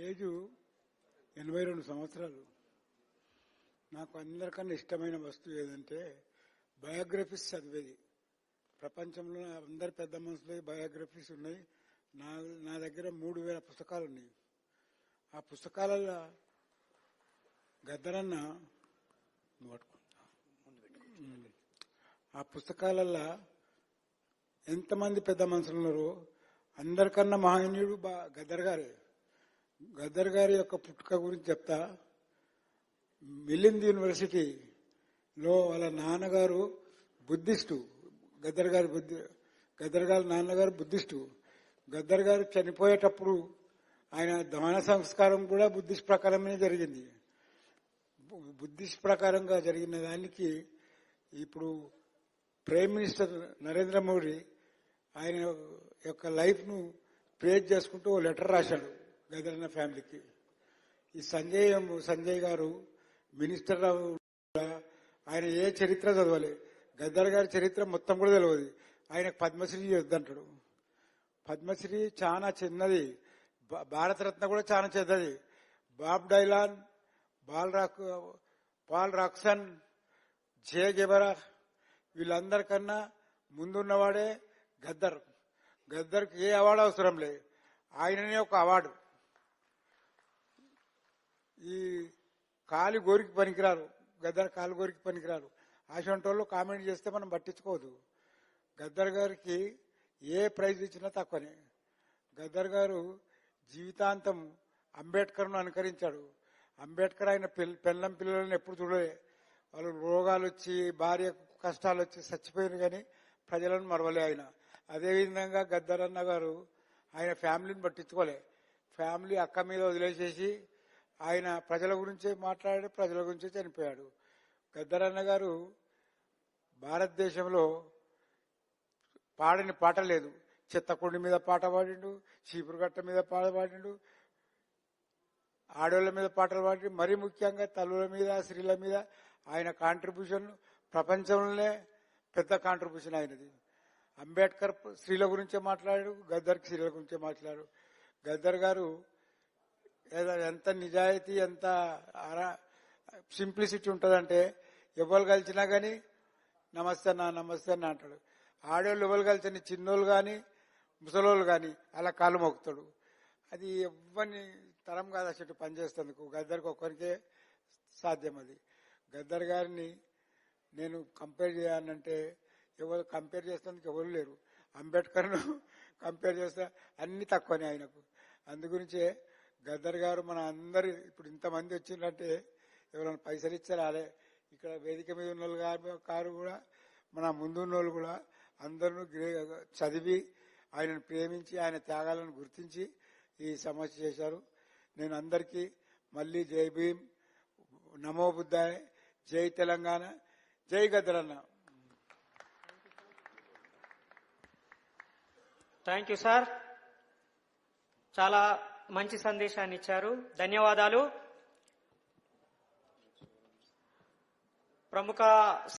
Age 82 సంవత్సరాలు. నాకు అందరికన్నా ఇష్టమైన వస్తువు ఏదంటే బయోగ్రఫీస్ చదివేది. ప్రపంచంలో అందరి పెద్ద మనుషులు బయోగ్రఫీస్ ఉన్నాయి. నా దగ్గర 3000 పుస్తకాలు ఉన్నాయి. ఆ పుస్తకాలలో గద్దరన్న ఆ పుస్తకాలలో ఎంతమంది పెద్ద మనుషులు ఉన్నారో అందరికన్నా మహనీయుడు గద్దర్ గారే. గద్దర్ గారి యొక్క పుట్టుక గురించి చెప్తా. మిలింద్ యూనివర్సిటీలో వాళ్ళ నాన్నగారు బుద్ధిస్టు. గద్దర్ గారి నాన్నగారు బుద్ధిస్టు. గద్దర్ గారు చనిపోయేటప్పుడు ఆయన దహన సంస్కారం కూడా బుద్ధిస్ట్ ప్రకారమే జరిగింది. బుద్ధిస్ట్ ప్రకారంగా జరిగిన దానికి ఇప్పుడు ప్రైమ్ మినిస్టర్ నరేంద్ర మోడీ ఆయన యొక్క లైఫ్ ను ప్రేజ్ చేసుకుంటూ ఓ లెటర్ రాశాడు గద్దరన్న ఫ్యామిలీకి. ఈ సంజయ్ గారు మినిస్టర్ ఆయన ఏ చరిత్ర చదవాలి, గద్దర్ గారి చరిత్ర మొత్తం కూడా తెలియదు. ఆయనకు పద్మశ్రీ వద్దంటాడు. పద్మశ్రీ చాలా చిన్నది, భారతరత్న కూడా చాలా చిన్నది. బాబ్ డైలాన్, పాల్ రాక్సన్, జే గెబరా వీళ్ళందరికన్నా ముందున్నవాడే గద్దర్. గద్దర్కి ఏ అవార్డు అవసరం లేదు, ఆయననే ఒక అవార్డు. ఈ కాలి గోరికి పనికిరారు, గద్దర్ కాలు గోరికి పనికిరారు. అసంటోళ్ళు కామెంట్ చేస్తే మనం పట్టించుకోవద్దు. గద్దర్ గారికి ఏ ప్రైజ్ ఇచ్చినా తక్కువనే. గద్దర్ గారు జీవితాంతం అంబేద్కర్ను అనుకరించాడు. అంబేద్కర్ ఆయన పెళ్ళం పిల్లలను ఎప్పుడు చూడలే. వాళ్ళు రోగాలు వచ్చి భార్య కష్టాలు వచ్చి చచ్చిపోయారు కానీ ప్రజలను మరవలే ఆయన. అదేవిధంగా గద్దర్ అన్న గారు ఆయన ఫ్యామిలీని పట్టించుకోలే. ఫ్యామిలీ అక్క మీద వదిలేసేసి ఆయన ప్రజల గురించే మాట్లాడి ప్రజల గురించే చనిపోయాడు. గద్దర్ అన్న గారు భారతదేశంలో పాడని పాట లేదు. చెత్తకుండి మీద పాట పాడిండు, చీపురుగట్ట మీద పాట పాడిండు, ఆడోళ్ల మీద పాటలు పాడి, మరీ ముఖ్యంగా తల్లుల మీద స్త్రీల మీద ఆయన కాంట్రిబ్యూషన్ ప్రపంచంలోనే పెద్ద కాంట్రిబ్యూషన్ అయినది. అంబేద్కర్ స్త్రీల గురించే మాట్లాడాడు, గద్దర్ స్త్రీల గురించే మాట్లాడాడు. గద్దర్ గారు ఎంత నిజాయితీ, ఎంత సింప్లిసిటీ ఉంటుందంటే ఎవరు కలిసినా కానీ నమస్తే అన్న అంటాడు. ఆడోళ్ళు ఎవరు కలిసిన చిన్నోళ్ళు కానీ ముసలోళ్ళు కానీ అలా కాలు మొక్కుతాడు. అది ఎవ్వరిని తరం కాదు అసలు పనిచేస్తేందుకు. గద్దర్కి ఒక్కరికే సాధ్యం అది. గద్దర్ గారిని నేను కంపేర్ చేయాలంటే ఎవరు కంపేర్ చేసేందుకు ఎవరు లేరు. అంబేద్కర్ను కంపేర్ చేస్తే అన్ని తక్కువనే ఆయనకు. అందుగురించే గద్దర్ గారు మన అందరి ఇప్పుడు ఇంతమంది వచ్చిందంటే ఎవరైనా పైసలు ఇచ్చే రాలే. ఇక్కడ వేదిక మీద ఉన్న వాళ్ళు కారు కూడా మన ముందున్న వాళ్ళు కూడా అందరూ చదివి ఆయనను ప్రేమించి ఆయన త్యాగాలను గుర్తించి ఈ సమస్య చేశారు. నేను అందరికీ మళ్ళీ జై భీమ్, నమో బుద్ధాయ, జై తెలంగాణ, జై గద్దరన్న. థ్యాంక్ యూ సార్, చాలా మంచి సందేశాన్ని ఇచ్చారు. ధన్యవాదాలు. ప్రముఖ